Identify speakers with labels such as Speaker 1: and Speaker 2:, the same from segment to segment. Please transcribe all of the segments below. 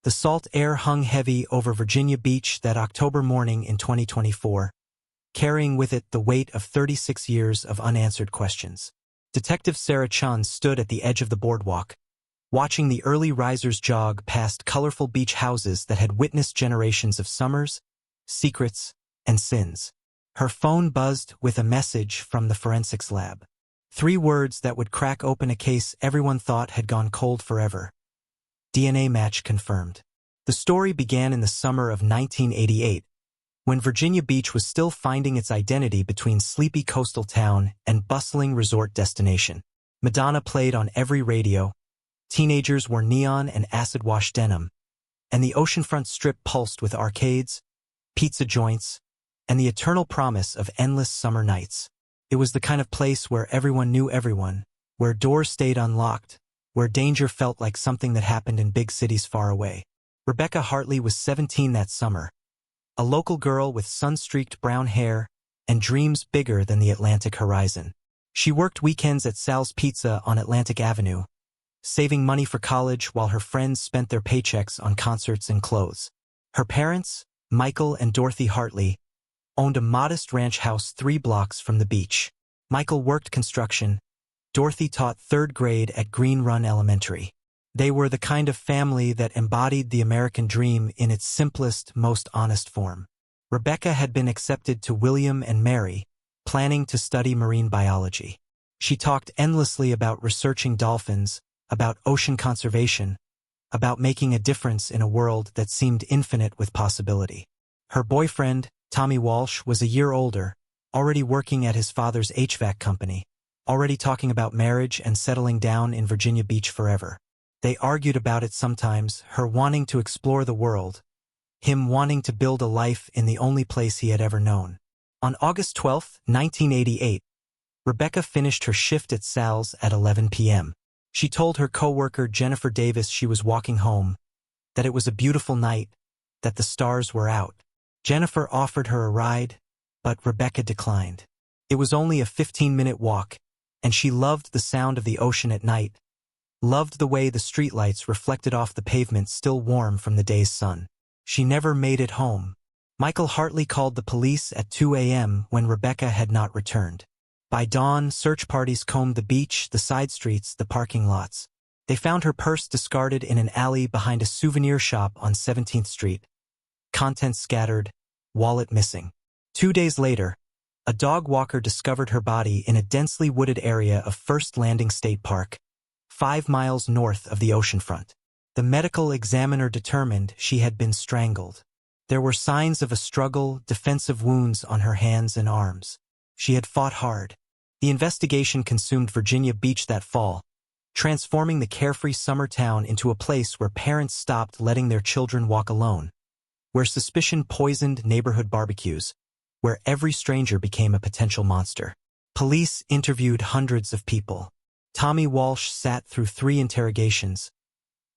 Speaker 1: The salt air hung heavy over Virginia Beach that October morning in 2024, carrying with it the weight of 36 years of unanswered questions. Detective Sarah Chun stood at the edge of the boardwalk, watching the early risers jog past colorful beach houses that had witnessed generations of summers, secrets, and sins. Her phone buzzed with a message from the forensics lab. 3 words that would crack open a case everyone thought had gone cold forever. DNA match confirmed. The story began in the summer of 1988, when Virginia Beach was still finding its identity between sleepy coastal town and bustling resort destination. Madonna played on every radio, teenagers wore neon and acid-wash denim, and the oceanfront strip pulsed with arcades, pizza joints, and the eternal promise of endless summer nights. It was the kind of place where everyone knew everyone, where doors stayed unlocked, where danger felt like something that happened in big cities far away. Rebecca Hartley was 17 that summer, a local girl with sun-streaked brown hair and dreams bigger than the Atlantic horizon. She worked weekends at Sal's Pizza on Atlantic Avenue, saving money for college while her friends spent their paychecks on concerts and clothes. Her parents, Michael and Dorothy Hartley, owned a modest ranch house 3 blocks from the beach. Michael worked construction. Dorothy taught 3rd grade at Green Run Elementary. They were the kind of family that embodied the American dream in its simplest, most honest form. Rebecca had been accepted to William and Mary, planning to study marine biology. She talked endlessly about researching dolphins, about ocean conservation, about making a difference in a world that seemed infinite with possibility. Her boyfriend, Tommy Walsh, was a year older, already working at his father's HVAC company, already talking about marriage and settling down in Virginia Beach forever. They argued about it sometimes, her wanting to explore the world, him wanting to build a life in the only place he had ever known. On August 12, 1988, Rebecca finished her shift at Sal's at 11 p.m. She told her coworker Jennifer Davis she was walking home, that it was a beautiful night, that the stars were out. Jennifer offered her a ride, but Rebecca declined. It was only a 15-minute walk, and she loved the sound of the ocean at night, loved the way the streetlights reflected off the pavement still warm from the day's sun. She never made it home. Michael Hartley called the police at 2 a.m. when Rebecca had not returned. By dawn, search parties combed the beach, the side streets, the parking lots. They found her purse discarded in an alley behind a souvenir shop on 17th Street. Contents scattered, wallet missing. 2 days later, a dog walker discovered her body in a densely wooded area of First Landing State Park, 5 miles north of the oceanfront. The medical examiner determined she had been strangled. There were signs of a struggle, defensive wounds on her hands and arms. She had fought hard. The investigation consumed Virginia Beach that fall, transforming the carefree summer town into a place where parents stopped letting their children walk alone, where suspicion poisoned neighborhood barbecues, where every stranger became a potential monster. Police interviewed hundreds of people. Tommy Walsh sat through 3 interrogations,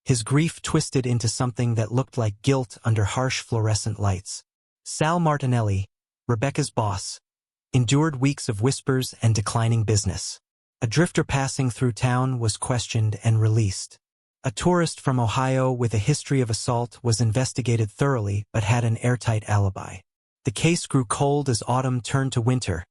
Speaker 1: his grief twisted into something that looked like guilt under harsh fluorescent lights. Sal Martinelli, Rebecca's boss, endured weeks of whispers and declining business. A drifter passing through town was questioned and released. A tourist from Ohio with a history of assault was investigated thoroughly but had an airtight alibi. The case grew cold as autumn turned to winter,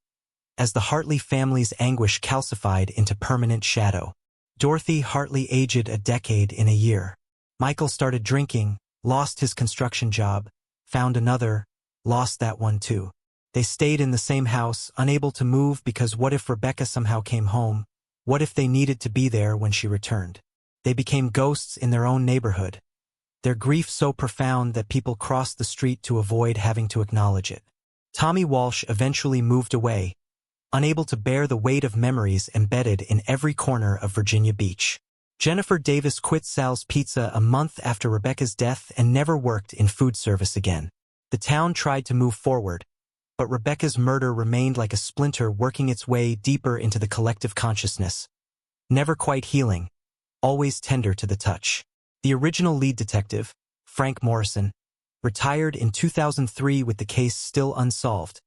Speaker 1: as the Hartley family's anguish calcified into permanent shadow. Dorothy Hartley aged a decade in a year. Michael started drinking, lost his construction job, found another, lost that one too. They stayed in the same house, unable to move because what if Rebecca somehow came home? What if they needed to be there when she returned? They became ghosts in their own neighborhood, their grief so profound that people crossed the street to avoid having to acknowledge it. Tommy Walsh eventually moved away, unable to bear the weight of memories embedded in every corner of Virginia Beach. Jennifer Davis quit Sal's Pizza a month after Rebecca's death and never worked in food service again. The town tried to move forward, but Rebecca's murder remained like a splinter working its way deeper into the collective consciousness, never quite healing, always tender to the touch. The original lead detective, Frank Morrison, retired in 2003 with the case still unsolved,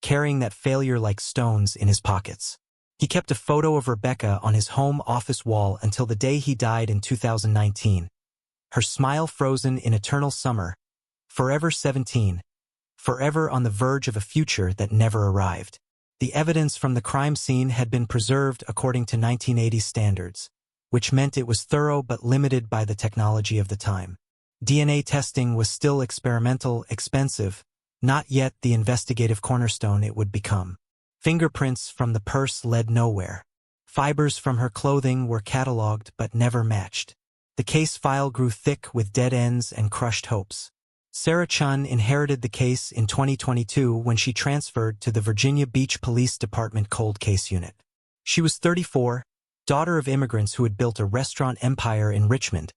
Speaker 1: carrying that failure like stones in his pockets. He kept a photo of Rebecca on his home office wall until the day he died in 2019. her smile frozen in eternal summer, forever 17, forever on the verge of a future that never arrived. The evidence from the crime scene had been preserved according to 1980 standards, which meant it was thorough but limited by the technology of the time. DNA testing was still experimental, expensive, not yet the investigative cornerstone it would become. Fingerprints from the purse led nowhere. Fibers from her clothing were catalogued but never matched. The case file grew thick with dead ends and crushed hopes. Sarah Chun inherited the case in 2022 when she transferred to the Virginia Beach Police Department Cold Case Unit. She was 34, daughter of immigrants who had built a restaurant empire in Richmond,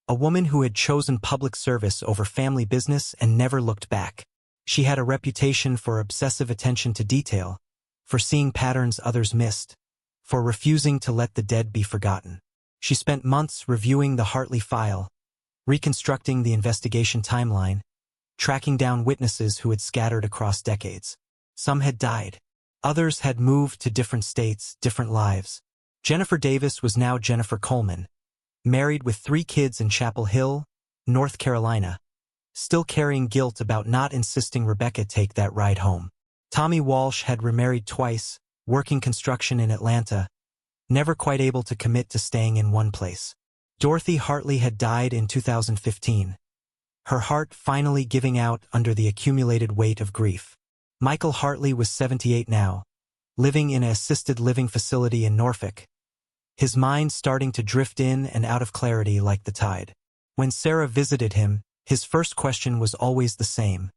Speaker 1: a woman who had chosen public service over family business and never looked back. She had a reputation for obsessive attention to detail, for seeing patterns others missed, for refusing to let the dead be forgotten. She spent months reviewing the Hartley file, reconstructing the investigation timeline, tracking down witnesses who had scattered across decades. Some had died. Others had moved to different states, different lives. Jennifer Davis was now Jennifer Coleman, married with 3 kids in Chapel Hill, North Carolina, still carrying guilt about not insisting Rebecca take that ride home. Tommy Walsh had remarried twice, working construction in Atlanta, never quite able to commit to staying in one place. Dorothy Hartley had died in 2015, her heart finally giving out under the accumulated weight of grief. Michael Hartley was 78 now, living in an assisted living facility in Norfolk, his mind starting to drift in and out of clarity like the tide. When Sarah visited him, his first question was always the same.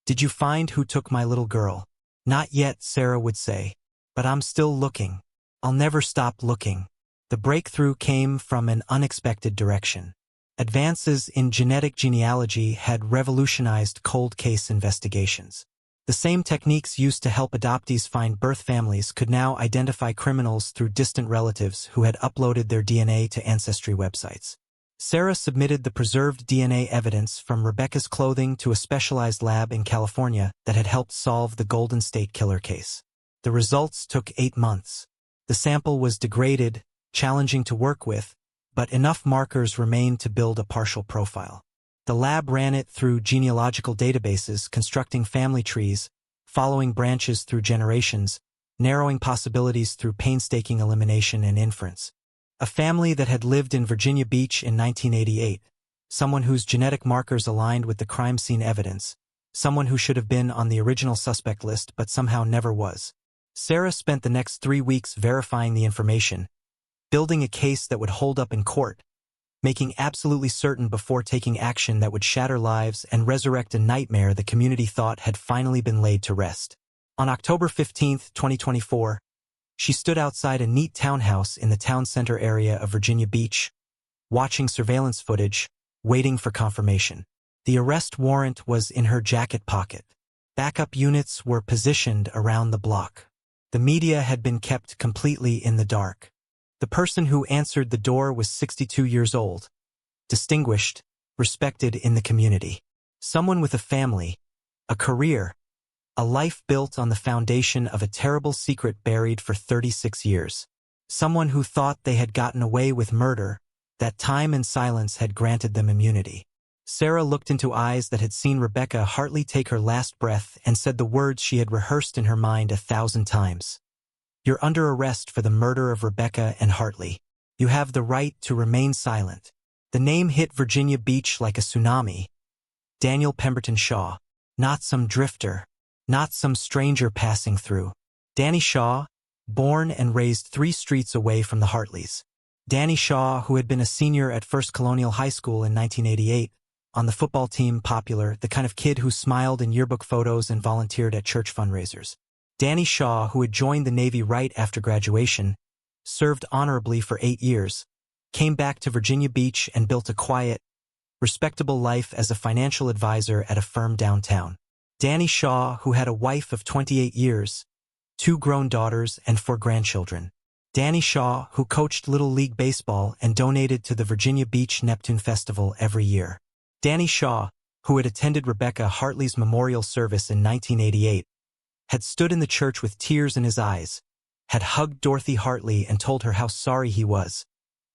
Speaker 1: "Did you find who took my little girl?" "Not yet," Sarah would say, "but I'm still looking. I'll never stop looking." The breakthrough came from an unexpected direction. Advances in genetic genealogy had revolutionized cold case investigations. The same techniques used to help adoptees find birth families could now identify criminals through distant relatives who had uploaded their DNA to ancestry websites. Sarah submitted the preserved DNA evidence from Rebecca's clothing to a specialized lab in California that had helped solve the Golden State Killer case. The results took 8 months. The sample was degraded, challenging to work with, but enough markers remained to build a partial profile. The lab ran it through genealogical databases, constructing family trees, following branches through generations, narrowing possibilities through painstaking elimination and inference. A family that had lived in Virginia Beach in 1988, someone whose genetic markers aligned with the crime scene evidence, someone who should have been on the original suspect list but somehow never was. Sarah spent the next 3 weeks verifying the information, building a case that would hold up in court, making absolutely certain before taking action that would shatter lives and resurrect a nightmare the community thought had finally been laid to rest. On October 15, 2024, she stood outside a neat townhouse in the town center area of Virginia Beach, watching surveillance footage, waiting for confirmation. The arrest warrant was in her jacket pocket. Backup units were positioned around the block. The media had been kept completely in the dark. The person who answered the door was 62 years old, distinguished, respected in the community. Someone with a family, a career, a life built on the foundation of a terrible secret buried for 36 years. Someone who thought they had gotten away with murder, that time and silence had granted them immunity. Sarah looked into eyes that had seen Rebecca Hartley take her last breath and said the words she had rehearsed in her mind 1,000 times. "You're under arrest for the murder of Rebecca and Hartley. You have the right to remain silent." The name hit Virginia Beach like a tsunami. Daniel Pemberton Shaw. Not some drifter. Not some stranger passing through. Danny Shaw, born and raised 3 streets away from the Hartleys. Danny Shaw, who had been a senior at First Colonial High School in 1988, on the football team popular, the kind of kid who smiled in yearbook photos and volunteered at church fundraisers. Danny Shaw, who had joined the Navy right after graduation, served honorably for 8 years, came back to Virginia Beach and built a quiet, respectable life as a financial advisor at a firm downtown. Danny Shaw, who had a wife of 28 years, 2 grown daughters and 4 grandchildren. Danny Shaw, who coached Little League Baseball and donated to the Virginia Beach Neptune Festival every year. Danny Shaw, who had attended Rebecca Hartley's memorial service in 1988, had stood in the church with tears in his eyes, had hugged Dorothy Hartley and told her how sorry he was,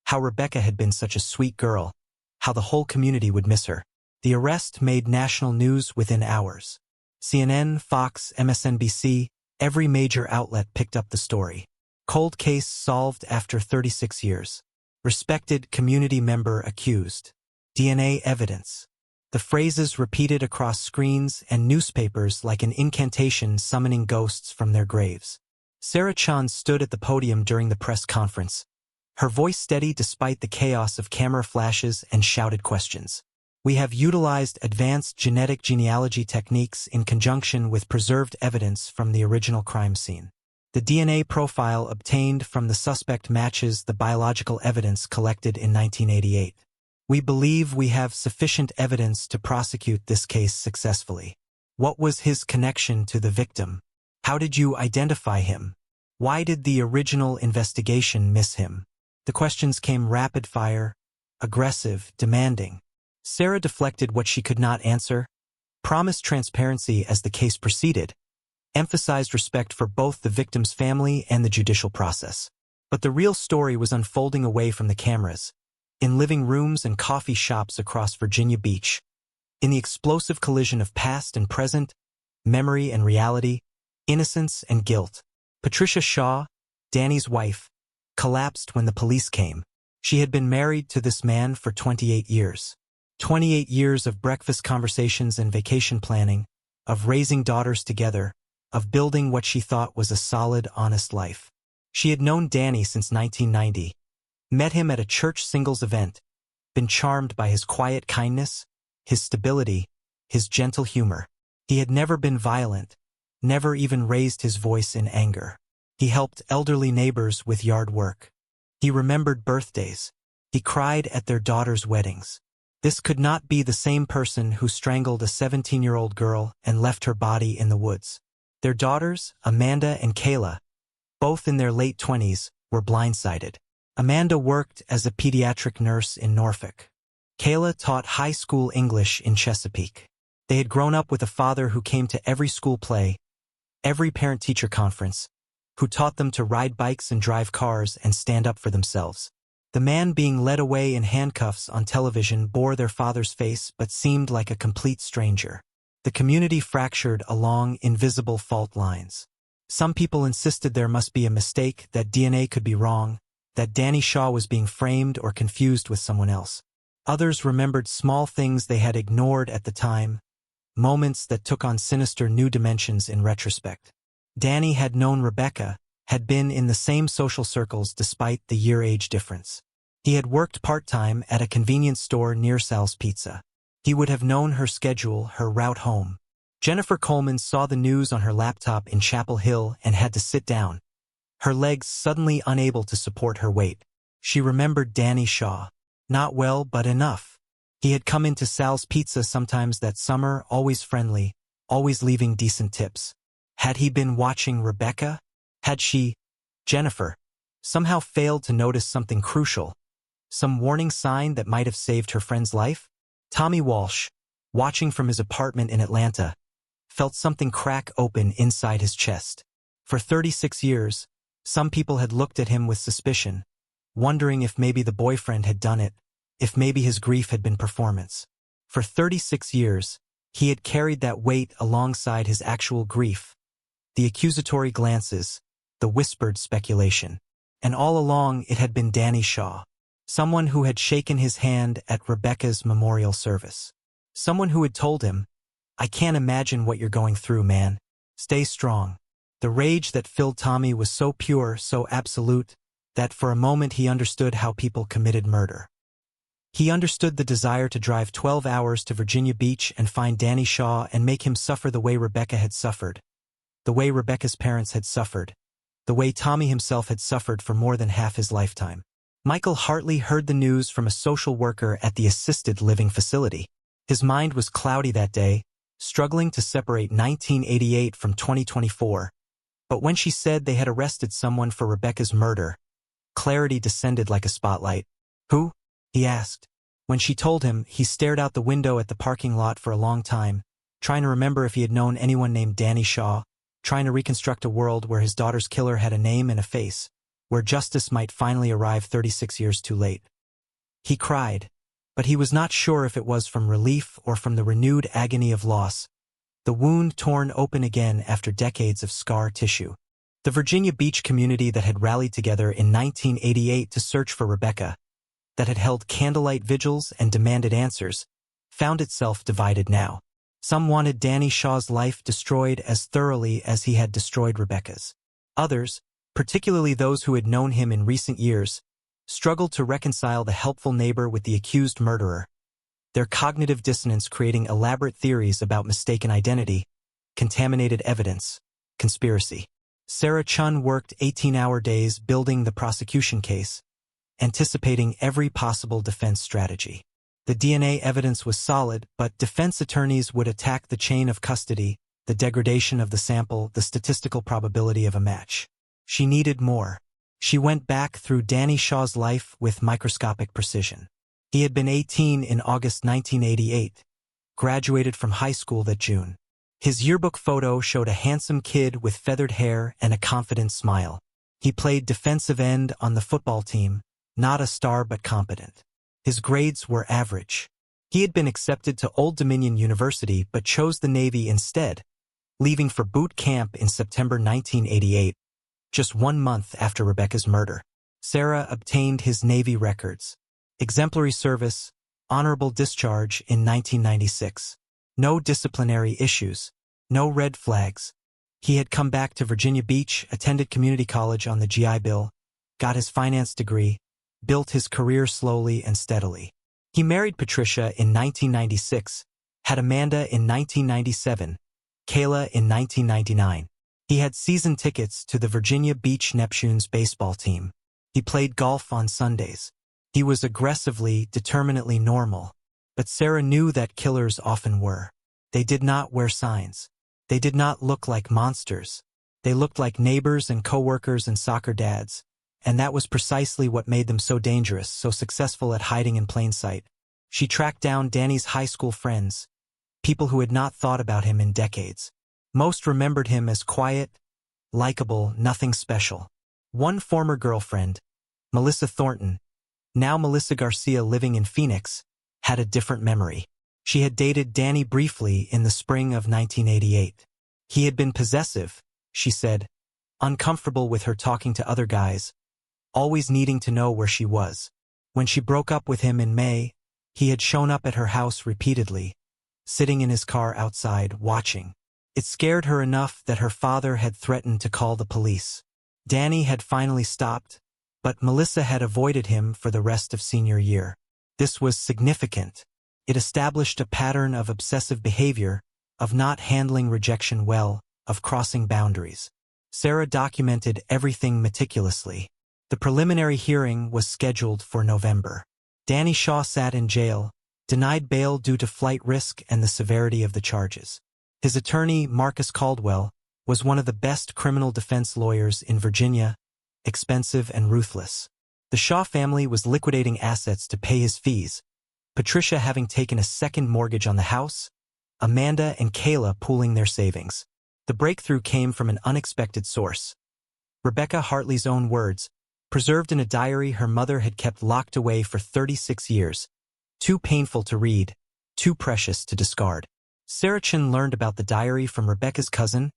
Speaker 1: how Rebecca had been such a sweet girl, how the whole community would miss her. The arrest made national news within hours. CNN, Fox, MSNBC, every major outlet picked up the story. Cold case solved after 36 years. Respected community member accused. DNA evidence. The phrases repeated across screens and newspapers like an incantation summoning ghosts from their graves. Sarah Chand stood at the podium during the press conference, her voice steady despite the chaos of camera flashes and shouted questions. We have utilized advanced genetic genealogy techniques in conjunction with preserved evidence from the original crime scene. The DNA profile obtained from the suspect matches the biological evidence collected in 1988. We believe we have sufficient evidence to prosecute this case successfully. What was his connection to the victim? How did you identify him? Why did the original investigation miss him? The questions came rapid-fire, aggressive, demanding. Sarah deflected what she could not answer, promised transparency as the case proceeded, emphasized respect for both the victim's family and the judicial process. But the real story was unfolding away from the cameras, in living rooms and coffee shops across Virginia Beach, in the explosive collision of past and present, memory and reality, innocence and guilt. Patricia Shaw, Danny's wife, collapsed when the police came. She had been married to this man for 28 years. 28 years of breakfast conversations and vacation planning, of raising daughters together, of building what she thought was a solid, honest life. She had known Danny since 1990, met him at a church singles event, been charmed by his quiet kindness, his stability, his gentle humor. He had never been violent, never even raised his voice in anger. He helped elderly neighbors with yard work. He remembered birthdays. He cried at their daughters' weddings. This could not be the same person who strangled a 17-year-old girl and left her body in the woods. Their daughters, Amanda and Kayla, both in their late 20s, were blindsided. Amanda worked as a pediatric nurse in Norfolk. Kayla taught high school English in Chesapeake. They had grown up with a father who came to every school play, every parent-teacher conference, who taught them to ride bikes and drive cars and stand up for themselves. The man being led away in handcuffs on television bore their father's face but seemed like a complete stranger. The community fractured along invisible fault lines. Some people insisted there must be a mistake, that DNA could be wrong, that Danny Shaw was being framed or confused with someone else. Others remembered small things they had ignored at the time, moments that took on sinister new dimensions in retrospect. Danny had known Rebecca, had been in the same social circles despite the year-age difference. He had worked part-time at a convenience store near Sal's Pizza. He would have known her schedule, her route home. Jennifer Coleman saw the news on her laptop in Chapel Hill and had to sit down, her legs suddenly unable to support her weight. She remembered Danny Shaw. Not well, but enough. He had come into Sal's Pizza sometimes that summer, always friendly, always leaving decent tips. Had he been watching Rebecca? Had she, Jennifer, somehow failed to notice something crucial? Some warning sign that might have saved her friend's life? Tommy Walsh, watching from his apartment in Atlanta, felt something crack open inside his chest. For 36 years, some people had looked at him with suspicion, wondering if maybe the boyfriend had done it, if maybe his grief had been performance. For 36 years, he had carried that weight alongside his actual grief, the accusatory glances, the whispered speculation. And all along it had been Danny Shaw, someone who had shaken his hand at Rebecca's memorial service. Someone who had told him, "I can't imagine what you're going through, man. Stay strong." The rage that filled Tommy was so pure, so absolute, that for a moment he understood how people committed murder. He understood the desire to drive 12 hours to Virginia Beach and find Danny Shaw and make him suffer the way Rebecca had suffered, the way Rebecca's parents had suffered, the way Tommy himself had suffered for more than half his lifetime. Michael Hartley heard the news from a social worker at the assisted living facility. His mind was cloudy that day, struggling to separate 1988 from 2024. But when she said they had arrested someone for Rebecca's murder, clarity descended like a spotlight. "Who?" he asked. When she told him, he stared out the window at the parking lot for a long time, trying to remember if he had known anyone named Danny Shaw, trying to reconstruct a world where his daughter's killer had a name and a face, where justice might finally arrive 36 years too late. He cried, but he was not sure if it was from relief or from the renewed agony of loss, the wound torn open again after decades of scar tissue. The Virginia Beach community that had rallied together in 1988 to search for Rebecca, that had held candlelight vigils and demanded answers, found itself divided now. Some wanted Danny Shaw's life destroyed as thoroughly as he had destroyed Rebecca's. Others, particularly those who had known him in recent years, struggled to reconcile the helpful neighbor with the accused murderer, their cognitive dissonance creating elaborate theories about mistaken identity, contaminated evidence, conspiracy. Sarah Chun worked 18-hour days building the prosecution case, anticipating every possible defense strategy. The DNA evidence was solid, but defense attorneys would attack the chain of custody, the degradation of the sample, the statistical probability of a match. She needed more. She went back through Danny Shaw's life with microscopic precision. He had been 18 in August 1988, graduated from high school that June. His yearbook photo showed a handsome kid with feathered hair and a confident smile. He played defensive end on the football team, not a star but competent. His grades were average. He had been accepted to Old Dominion University but chose the Navy instead, leaving for boot camp in September 1988, just 1 month after Rebecca's murder. Sarah obtained his Navy records. Exemplary service, honorable discharge in 1996. No disciplinary issues, no red flags. He had come back to Virginia Beach, attended community college on the GI Bill, got his finance degree, built his career slowly and steadily. He married Patricia in 1996, had Amanda in 1997, Kayla in 1999. He had season tickets to the Virginia Beach Neptunes baseball team. He played golf on Sundays. He was aggressively, determinately normal. But Sarah knew that killers often were. They did not wear signs. They did not look like monsters. They looked like neighbors and coworkers and soccer dads. And that was precisely what made them so dangerous, so successful at hiding in plain sight. She tracked down Danny's high school friends, people who had not thought about him in decades. Most remembered him as quiet, likable, nothing special. One former girlfriend, Melissa Thornton, now Melissa Garcia living in Phoenix, had a different memory. She had dated Danny briefly in the spring of 1988. He had been possessive, she said, uncomfortable with her talking to other guys, always needing to know where she was. When she broke up with him in May, he had shown up at her house repeatedly, sitting in his car outside, watching. It scared her enough that her father had threatened to call the police. Danny had finally stopped, but Melissa had avoided him for the rest of senior year. This was significant. It established a pattern of obsessive behavior, of not handling rejection well, of crossing boundaries. Sarah documented everything meticulously. The preliminary hearing was scheduled for November. Danny Shaw sat in jail, denied bail due to flight risk and the severity of the charges. His attorney, Marcus Caldwell, was one of the best criminal defense lawyers in Virginia, expensive and ruthless. The Shaw family was liquidating assets to pay his fees, Patricia having taken a second mortgage on the house, Amanda and Kayla pooling their savings. The breakthrough came from an unexpected source. Rebecca Hartley's own words, preserved in a diary her mother had kept locked away for 36 years, too painful to read, too precious to discard. Sarah Chun learned about the diary from Rebecca's cousin,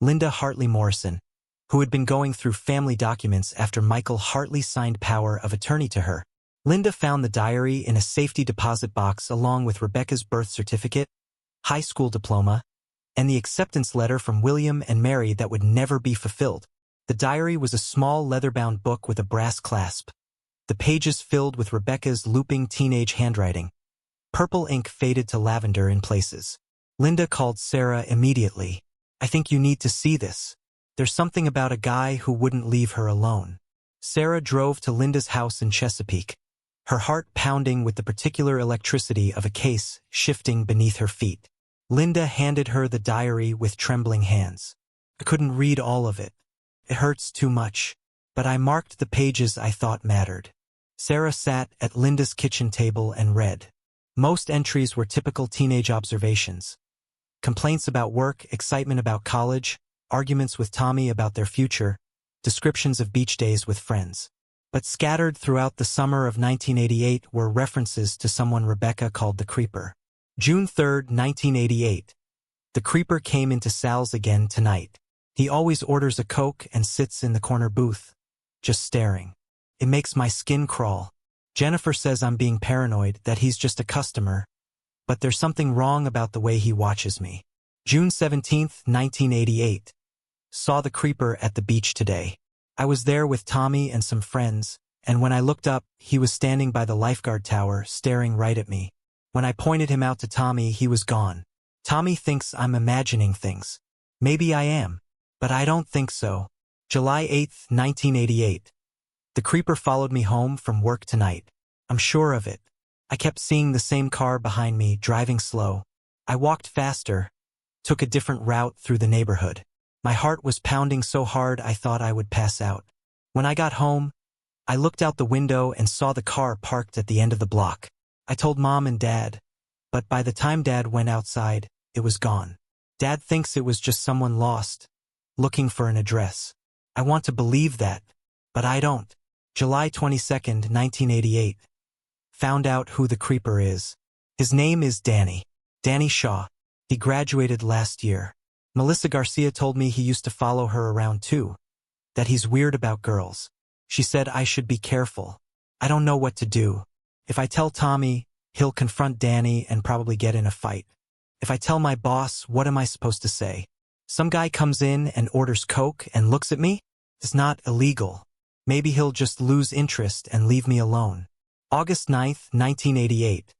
Speaker 1: Linda Hartley Morrison, who had been going through family documents after Michael Hartley signed power of attorney to her. Linda found the diary in a safety deposit box along with Rebecca's birth certificate, high school diploma, and the acceptance letter from William and Mary that would never be fulfilled. The diary was a small leather-bound book with a brass clasp, the pages filled with Rebecca's looping teenage handwriting. Purple ink faded to lavender in places. Linda called Sarah immediately. "I think you need to see this. There's something about a guy who wouldn't leave her alone." Sarah drove to Linda's house in Chesapeake, her heart pounding with the particular electricity of a case shifting beneath her feet. Linda handed her the diary with trembling hands. "I couldn't read all of it. It hurts too much, but I marked the pages I thought mattered." Sarah sat at Linda's kitchen table and read. Most entries were typical teenage observations. Complaints about work, excitement about college, arguments with Tommy about their future, descriptions of beach days with friends. But scattered throughout the summer of 1988 were references to someone Rebecca called the Creeper. June 3, 1988. The Creeper came into Sal's again tonight. He always orders a Coke and sits in the corner booth, just staring. It makes my skin crawl. Jennifer says I'm being paranoid, that he's just a customer, but there's something wrong about the way he watches me. June 17, 1988. Saw the Creeper at the beach today. I was there with Tommy and some friends, and when I looked up, he was standing by the lifeguard tower, staring right at me. When I pointed him out to Tommy, he was gone. Tommy thinks I'm imagining things. Maybe I am, but I don't think so. July 8, 1988. The Creeper followed me home from work tonight. I'm sure of it. I kept seeing the same car behind me, driving slow. I walked faster, took a different route through the neighborhood. My heart was pounding so hard I thought I would pass out. When I got home, I looked out the window and saw the car parked at the end of the block. I told Mom and Dad, but by the time Dad went outside, it was gone. Dad thinks it was just someone lost, looking for an address. I want to believe that, but I don't. July 22, 1988. Found out who the Creeper is. His name is Danny. Danny Shaw. He graduated last year. Melissa Garcia told me he used to follow her around too, that he's weird about girls. She said I should be careful. I don't know what to do. If I tell Tommy, he'll confront Danny and probably get in a fight. If I tell my boss, what am I supposed to say? Some guy comes in and orders Coke and looks at me? It's not illegal. Maybe he'll just lose interest and leave me alone. August 9, 1988.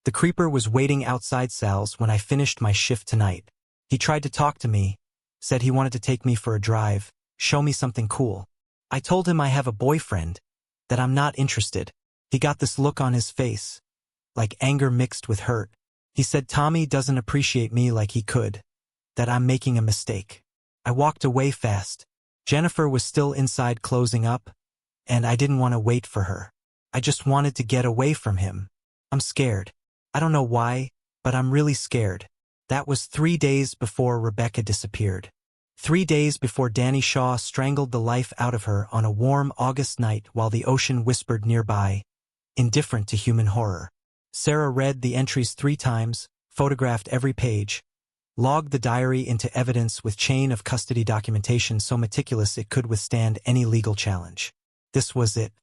Speaker 1: The Creeper was waiting outside Sal's when I finished my shift tonight. He tried to talk to me, said he wanted to take me for a drive, show me something cool. I told him I have a boyfriend, that I'm not interested. He got this look on his face, like anger mixed with hurt. He said Tommy doesn't appreciate me like he could, that I'm making a mistake. I walked away fast. Jennifer was still inside closing up, and I didn't want to wait for her. I just wanted to get away from him. I'm scared. I don't know why, but I'm really scared. That was 3 days before Rebecca disappeared. 3 days before Danny Shaw strangled the life out of her on a warm August night while the ocean whispered nearby, indifferent to human horror. Sarah read the entries 3 times, photographed every page, logged the diary into evidence with chain of custody documentation so meticulous it could withstand any legal challenge. This was it.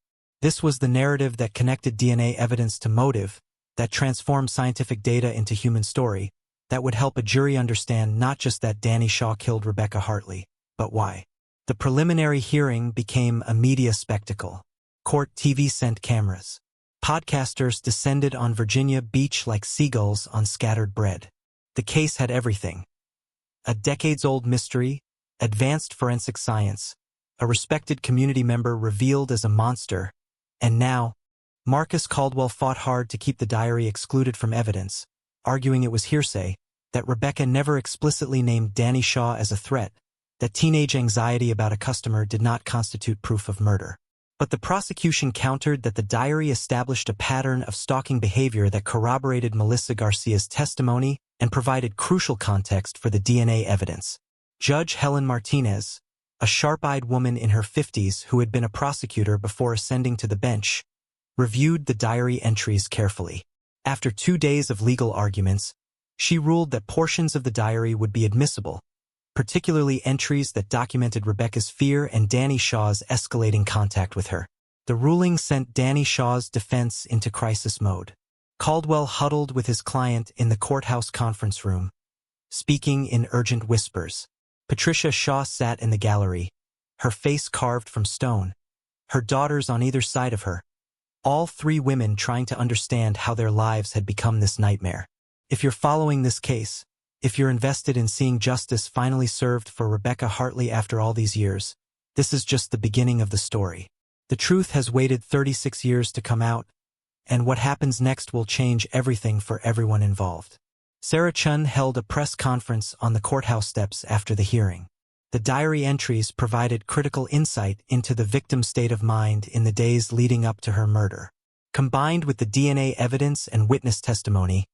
Speaker 1: This was the narrative that connected DNA evidence to motive, that transformed scientific data into human story, that would help a jury understand not just that Danny Shaw killed Rebecca Hartley, but why. The preliminary hearing became a media spectacle. Court TV sent cameras. Podcasters descended on Virginia Beach like seagulls on scattered bread. The case had everything. A decades-old mystery, advanced forensic science, a respected community member revealed as a monster, and now, Marcus Caldwell fought hard to keep the diary excluded from evidence, arguing it was hearsay, that Rebecca never explicitly named Danny Shaw as a threat, that teenage anxiety about a customer did not constitute proof of murder. But the prosecution countered that the diary established a pattern of stalking behavior that corroborated Melissa Garcia's testimony and provided crucial context for the DNA evidence. Judge Helen Martinez, a sharp-eyed woman in her 50s who had been a prosecutor before ascending to the bench, reviewed the diary entries carefully. After 2 days of legal arguments, she ruled that portions of the diary would be admissible, particularly entries that documented Rebecca's fear and Danny Shaw's escalating contact with her. The ruling sent Danny Shaw's defense into crisis mode. Caldwell huddled with his client in the courthouse conference room, speaking in urgent whispers. Patricia Shaw sat in the gallery, her face carved from stone, her daughters on either side of her, all 3 women trying to understand how their lives had become this nightmare. If you're following this case, if you're invested in seeing justice finally served for Rebecca Hartley after all these years, this is just the beginning of the story. The truth has waited 36 years to come out, and what happens next will change everything for everyone involved. Sarah Chun held a press conference on the courthouse steps after the hearing. The diary entries provided critical insight into the victim's state of mind in the days leading up to her murder. Combined with the DNA evidence and witness testimony,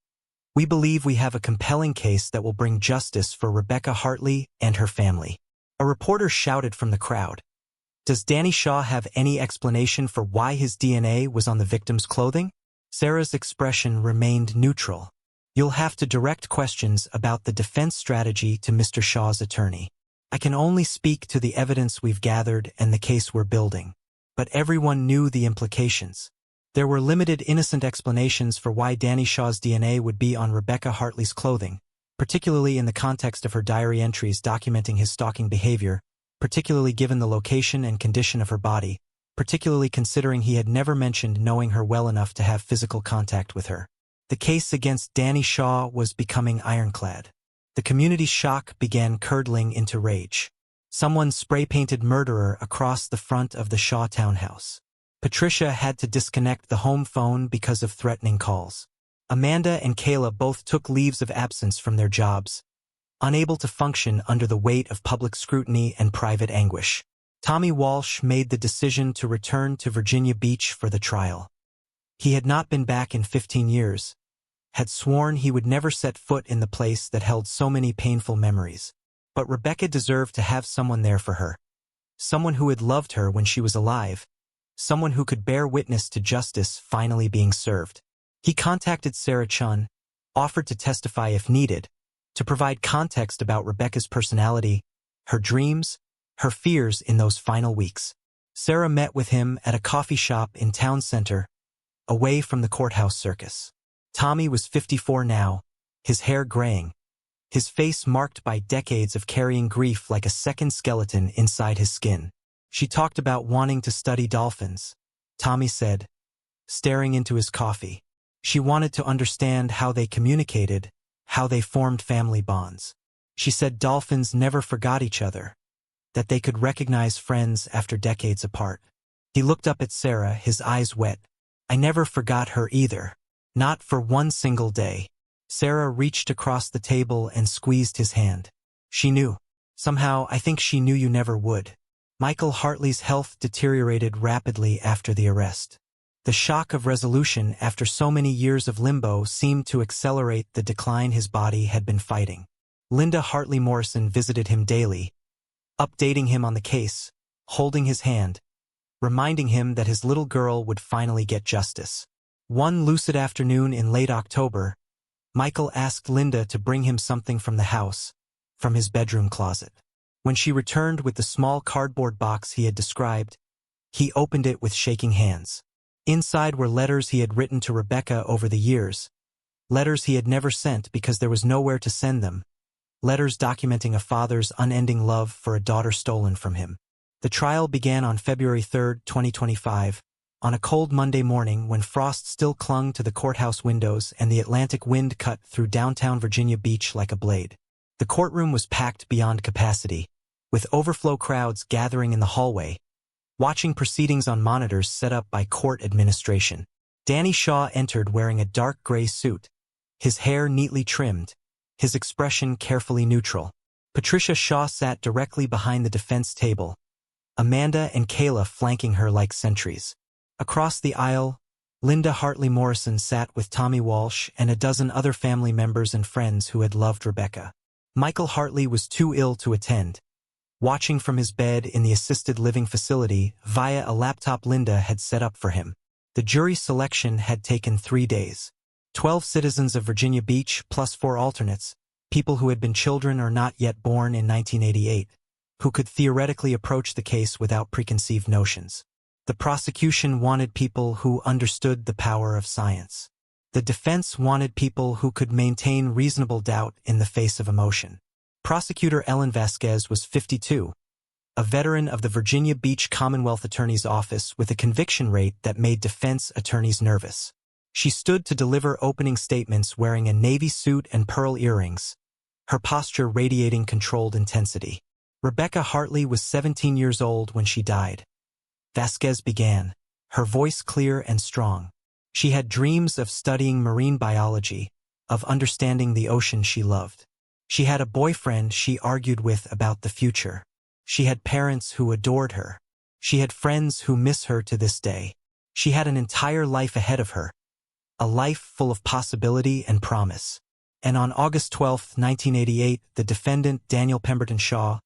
Speaker 1: we believe we have a compelling case that will bring justice for Rebecca Hartley and her family. A reporter shouted from the crowd, Does Danny Shaw have any explanation for why his DNA was on the victim's clothing? Sarah's expression remained neutral. You'll have to direct questions about the defense strategy to Mr. Shaw's attorney. I can only speak to the evidence we've gathered and the case we're building. But everyone knew the implications. There were limited innocent explanations for why Danny Shaw's DNA would be on Rebecca Hartley's clothing, particularly in the context of her diary entries documenting his stalking behavior, particularly given the location and condition of her body, particularly considering he had never mentioned knowing her well enough to have physical contact with her. The case against Danny Shaw was becoming ironclad. The community's shock began curdling into rage. Someone spray-painted murderer across the front of the Shaw townhouse. Patricia had to disconnect the home phone because of threatening calls. Amanda and Kayla both took leaves of absence from their jobs, unable to function under the weight of public scrutiny and private anguish. Tommy Walsh made the decision to return to Virginia Beach for the trial. He had not been back in 15 years, had sworn he would never set foot in the place that held so many painful memories. But Rebecca deserved to have someone there for her. Someone who had loved her when she was alive. Someone who could bear witness to justice finally being served. He contacted Sarah Chun, offered to testify if needed, to provide context about Rebecca's personality, her dreams, her fears in those final weeks. Sarah met with him at a coffee shop in town center, away from the courthouse circus. Tommy was 54 now, his hair graying, his face marked by decades of carrying grief like a second skeleton inside his skin. She talked about wanting to study dolphins, Tommy said, staring into his coffee. She wanted to understand how they communicated, how they formed family bonds. She said dolphins never forgot each other, that they could recognize friends after decades apart. He looked up at Sarah, his eyes wet. I never forgot her either. Not for one single day. Sarah reached across the table and squeezed his hand. She knew. Somehow, I think she knew you never would. Michael Hartley's health deteriorated rapidly after the arrest. The shock of resolution after so many years of limbo seemed to accelerate the decline his body had been fighting. Linda Hartley Morrison visited him daily, updating him on the case, holding his hand, reminding him that his little girl would finally get justice. One lucid afternoon in late October, Michael asked Linda to bring him something from the house, from his bedroom closet. When she returned with the small cardboard box he had described, he opened it with shaking hands. Inside were letters he had written to Rebecca over the years, letters he had never sent because there was nowhere to send them, letters documenting a father's unending love for a daughter stolen from him. The trial began on February 3, 2025, on a cold Monday morning when frost still clung to the courthouse windows and the Atlantic wind cut through downtown Virginia Beach like a blade. The courtroom was packed beyond capacity, with overflow crowds gathering in the hallway, watching proceedings on monitors set up by court administration. Danny Shaw entered wearing a dark gray suit, his hair neatly trimmed, his expression carefully neutral. Patricia Shaw sat directly behind the defense table, Amanda and Kayla flanking her like sentries. Across the aisle, Linda Hartley Morrison sat with Tommy Walsh and a dozen other family members and friends who had loved Rebecca. Michael Hartley was too ill to attend, watching from his bed in the assisted living facility via a laptop Linda had set up for him. The jury selection had taken 3 days. 12 citizens of Virginia Beach plus 4 alternates, people who had been children or not yet born in 1988, who could theoretically approach the case without preconceived notions. The prosecution wanted people who understood the power of science. The defense wanted people who could maintain reasonable doubt in the face of emotion. Prosecutor Ellen Vasquez was 52, a veteran of the Virginia Beach Commonwealth Attorney's Office with a conviction rate that made defense attorneys nervous. She stood to deliver opening statements wearing a navy suit and pearl earrings, her posture radiating controlled intensity. Rebecca Hartley was 17 years old when she died. Vasquez began, her voice clear and strong. She had dreams of studying marine biology, of understanding the ocean she loved. She had a boyfriend she argued with about the future. She had parents who adored her. She had friends who miss her to this day. She had an entire life ahead of her, a life full of possibility and promise. And on August 12, 1988, the defendant, Daniel Pemberton Shaw,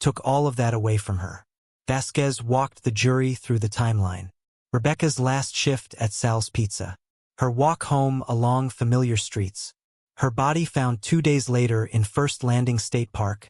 Speaker 1: took all of that away from her. Vasquez walked the jury through the timeline. Rebecca's last shift at Sal's Pizza. Her walk home along familiar streets. Her body found 2 days later in First Landing State Park,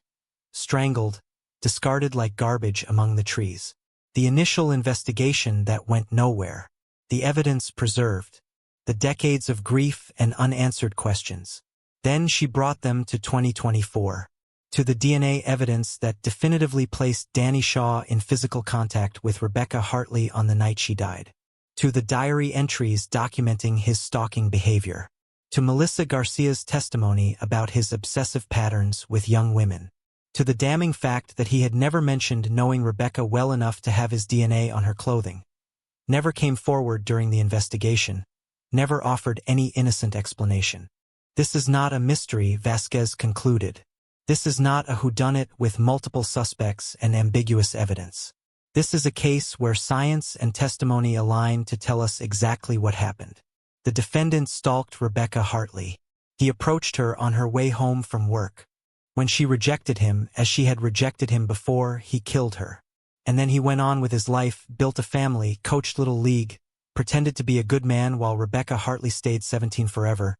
Speaker 1: strangled, discarded like garbage among the trees. The initial investigation that went nowhere. The evidence preserved. The decades of grief and unanswered questions. Then she brought them to 2024. To the DNA evidence that definitively placed Danny Shaw in physical contact with Rebecca Hartley on the night she died. To the diary entries documenting his stalking behavior. To Melissa Garcia's testimony about his obsessive patterns with young women. To the damning fact that he had never mentioned knowing Rebecca well enough to have his DNA on her clothing. Never came forward during the investigation. Never offered any innocent explanation. This is not a mystery, Vasquez concluded. This is not a whodunit with multiple suspects and ambiguous evidence. This is a case where science and testimony align to tell us exactly what happened. The defendant stalked Rebecca Hartley. He approached her on her way home from work. When she rejected him, as she had rejected him before, he killed her. And then he went on with his life, built a family, coached Little League, pretended to be a good man while Rebecca Hartley stayed 17 forever,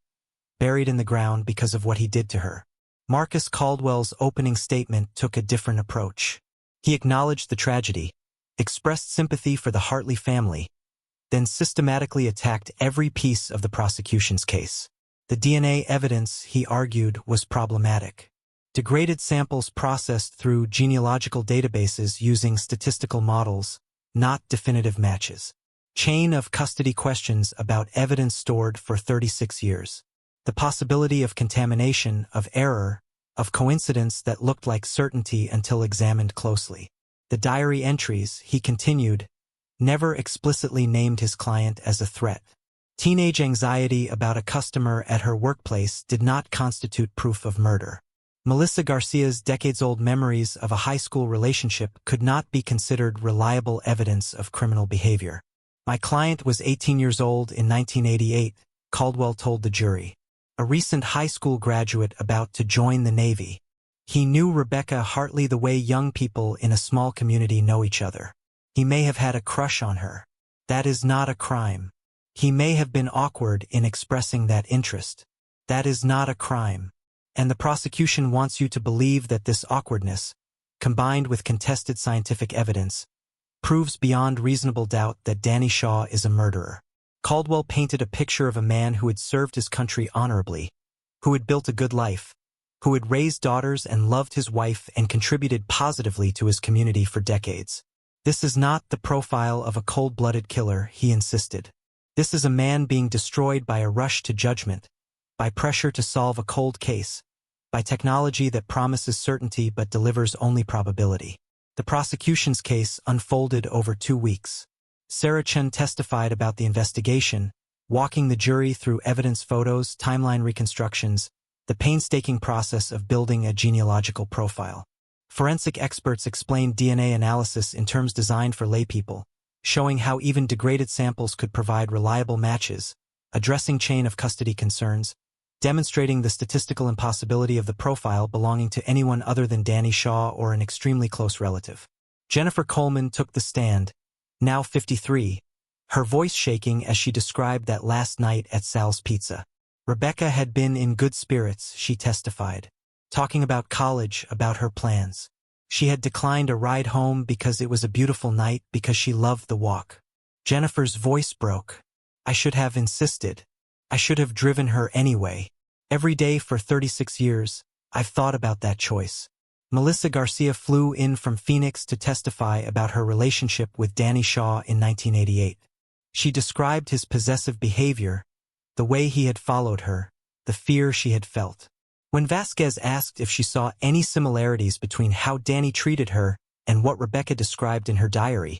Speaker 1: buried in the ground because of what he did to her. Marcus Caldwell's opening statement took a different approach. He acknowledged the tragedy, expressed sympathy for the Hartley family, then systematically attacked every piece of the prosecution's case. The DNA evidence, he argued, was problematic. Degraded samples processed through genealogical databases using statistical models, not definitive matches. Chain of custody questions about evidence stored for 36 years. The possibility of contamination, of error, of coincidence that looked like certainty until examined closely. The diary entries, he continued, never explicitly named his client as a threat. Teenage anxiety about a customer at her workplace did not constitute proof of murder. Melissa Garcia's decades-old memories of a high school relationship could not be considered reliable evidence of criminal behavior. My client was 18 years old in 1988, Caldwell told the jury. A recent high school graduate about to join the Navy. He knew Rebecca Hartley the way young people in a small community know each other. He may have had a crush on her. That is not a crime. He may have been awkward in expressing that interest. That is not a crime. And the prosecution wants you to believe that this awkwardness, combined with contested scientific evidence, proves beyond reasonable doubt that Danny Shaw is a murderer. Caldwell painted a picture of a man who had served his country honorably, who had built a good life, who had raised daughters and loved his wife and contributed positively to his community for decades. This is not the profile of a cold-blooded killer, he insisted. This is a man being destroyed by a rush to judgment, by pressure to solve a cold case, by technology that promises certainty but delivers only probability. The prosecution's case unfolded over 2 weeks. Sarah Chen testified about the investigation, walking the jury through evidence photos, timeline reconstructions, the painstaking process of building a genealogical profile. Forensic experts explained DNA analysis in terms designed for laypeople, showing how even degraded samples could provide reliable matches, addressing chain of custody concerns, demonstrating the statistical impossibility of the profile belonging to anyone other than Danny Shaw or an extremely close relative. Jennifer Coleman took the stand, now 53, her voice shaking as she described that last night at Sal's Pizza. Rebecca had been in good spirits, she testified, talking about college, about her plans. She had declined a ride home because it was a beautiful night, because she loved the walk. Jennifer's voice broke. I should have insisted. I should have driven her anyway. Every day for 36 years, I've thought about that choice. Melissa Garcia flew in from Phoenix to testify about her relationship with Danny Shaw in 1988. She described his possessive behavior, the way he had followed her, the fear she had felt. When Vasquez asked if she saw any similarities between how Danny treated her and what Rebecca described in her diary,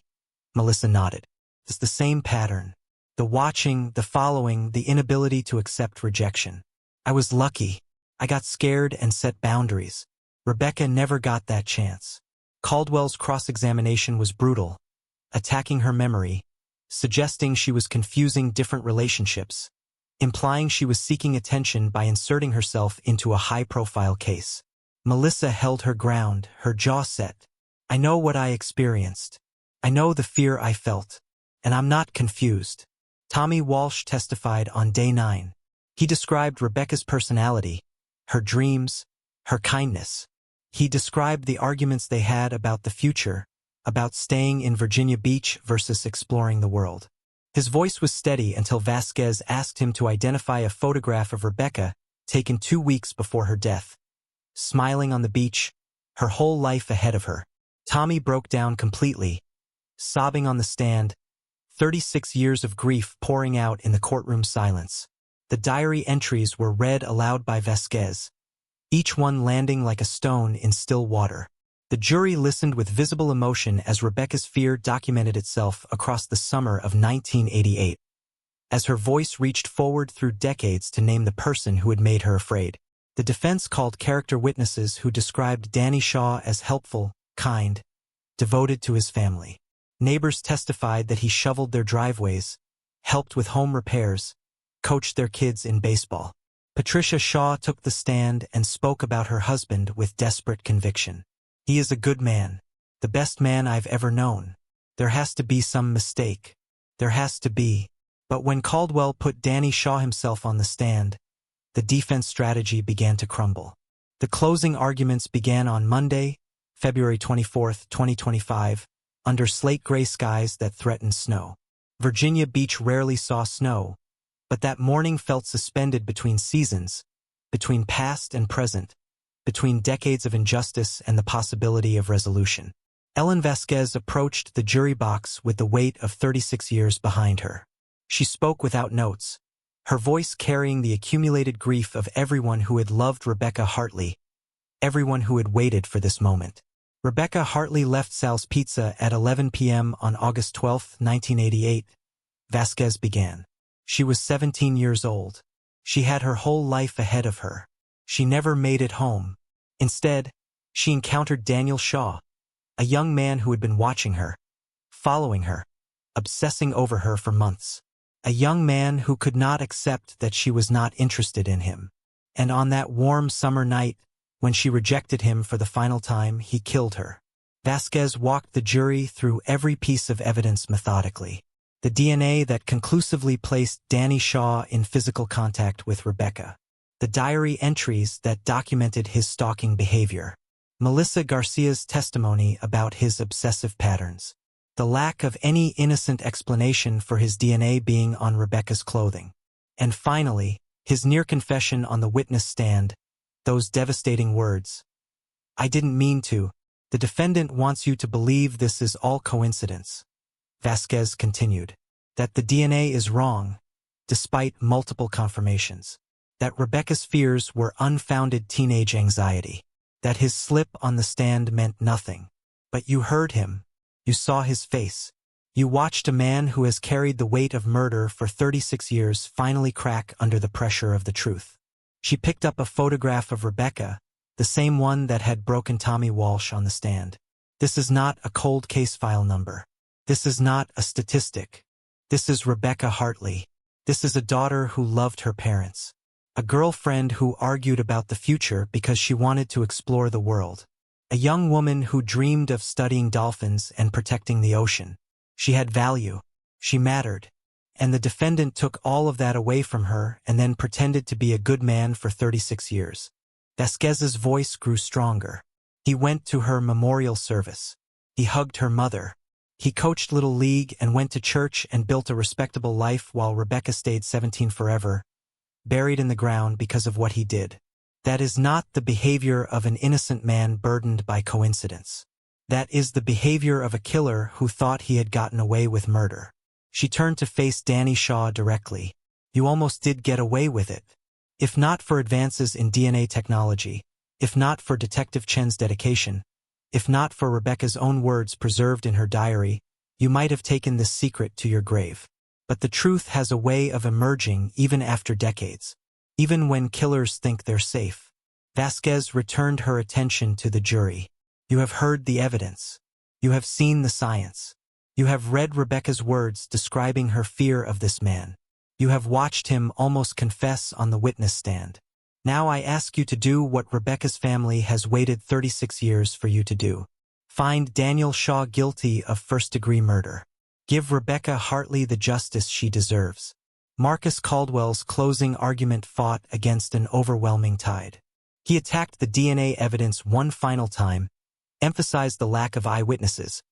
Speaker 1: Melissa nodded. It's the same pattern. The watching, the following, the inability to accept rejection. I was lucky. I got scared and set boundaries. Rebecca never got that chance. Caldwell's cross-examination was brutal, attacking her memory, suggesting she was confusing different relationships, implying she was seeking attention by inserting herself into a high-profile case. Melissa held her ground, her jaw set. I know what I experienced. I know the fear I felt. And I'm not confused. Tommy Walsh testified on day 9. He described Rebecca's personality, her dreams, her kindness. He described the arguments they had about the future, about staying in Virginia Beach versus exploring the world. His voice was steady until Vasquez asked him to identify a photograph of Rebecca taken 2 weeks before her death. Smiling on the beach, her whole life ahead of her. Tommy broke down completely, sobbing on the stand, 36 years of grief pouring out in the courtroom silence. The diary entries were read aloud by Vasquez, each one landing like a stone in still water. The jury listened with visible emotion as Rebecca's fear documented itself across the summer of 1988, as her voice reached forward through decades to name the person who had made her afraid. The defense called character witnesses who described Danny Shaw as helpful, kind, devoted to his family. Neighbors testified that he shoveled their driveways, helped with home repairs, coached their kids in baseball. Patricia Shaw took the stand and spoke about her husband with desperate conviction. He is a good man, the best man I've ever known. There has to be some mistake. There has to be. But when Caldwell put Danny Shaw himself on the stand, the defense strategy began to crumble. The closing arguments began on Monday, February 24, 2025, under slate-gray skies that threatened snow. Virginia Beach rarely saw snow, but that morning felt suspended between seasons, between past and present, between decades of injustice and the possibility of resolution. Ellen Vasquez approached the jury box with the weight of 36 years behind her. She spoke without notes, her voice carrying the accumulated grief of everyone who had loved Rebecca Hartley, everyone who had waited for this moment. Rebecca Hartley left Sal's Pizza at 11 p.m. on August 12, 1988. Vasquez began. She was 17 years old. She had her whole life ahead of her. She never made it home. Instead, she encountered Daniel Shaw, a young man who had been watching her, following her, obsessing over her for months. A young man who could not accept that she was not interested in him. And on that warm summer night, when she rejected him for the final time, he killed her. Vasquez walked the jury through every piece of evidence methodically. The DNA that conclusively placed Danny Shaw in physical contact with Rebecca. The diary entries that documented his stalking behavior. Melissa Garcia's testimony about his obsessive patterns. The lack of any innocent explanation for his DNA being on Rebecca's clothing. And finally, his near confession on the witness stand, those devastating words. "I didn't mean to. The defendant wants you to believe this is all coincidence." Vasquez continued. That the DNA is wrong, despite multiple confirmations. That Rebecca's fears were unfounded teenage anxiety. That his slip on the stand meant nothing. But you heard him. You saw his face. You watched a man who has carried the weight of murder for 36 years finally crack under the pressure of the truth. She picked up a photograph of Rebecca, the same one that had broken Tommy Walsh on the stand. This is not a cold case file number. This is not a statistic. This is Rebecca Hartley. This is a daughter who loved her parents. A girlfriend who argued about the future because she wanted to explore the world. A young woman who dreamed of studying dolphins and protecting the ocean. She had value. She mattered. And the defendant took all of that away from her and then pretended to be a good man for 36 years. Vasquez's voice grew stronger. He went to her memorial service. He hugged her mother. He coached Little League and went to church and built a respectable life while Rebecca stayed 17 forever, buried in the ground because of what he did. That is not the behavior of an innocent man burdened by coincidence. That is the behavior of a killer who thought he had gotten away with murder. She turned to face Danny Shaw directly. You almost did get away with it. If not for advances in DNA technology, if not for Detective Chen's dedication, if not for Rebecca's own words preserved in her diary, you might have taken this secret to your grave. But the truth has a way of emerging even after decades, even when killers think they're safe. Vasquez returned her attention to the jury. You have heard the evidence. You have seen the science. You have read Rebecca's words describing her fear of this man. You have watched him almost confess on the witness stand. Now I ask you to do what Rebecca's family has waited 36 years for you to do. Find Daniel Shaw guilty of first-degree murder. Give Rebecca Hartley the justice she deserves. Marcus Caldwell's closing argument fought against an overwhelming tide. He attacked the DNA evidence one final time, emphasized the lack of eyewitnesses,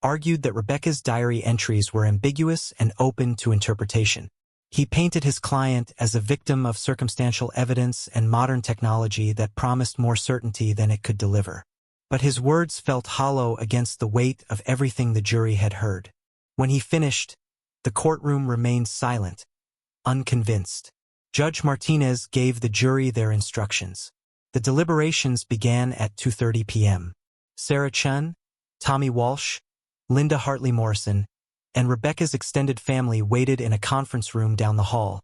Speaker 1: argued that Rebecca's diary entries were ambiguous and open to interpretation. He painted his client as a victim of circumstantial evidence and modern technology that promised more certainty than it could deliver. But his words felt hollow against the weight of everything the jury had heard. When he finished, the courtroom remained silent, unconvinced. Judge Martinez gave the jury their instructions. The deliberations began at 2:30 p.m. Sarah Chun, Tommy Walsh, Linda Hartley Morrison, and Rebecca's extended family waited in a conference room down the hall,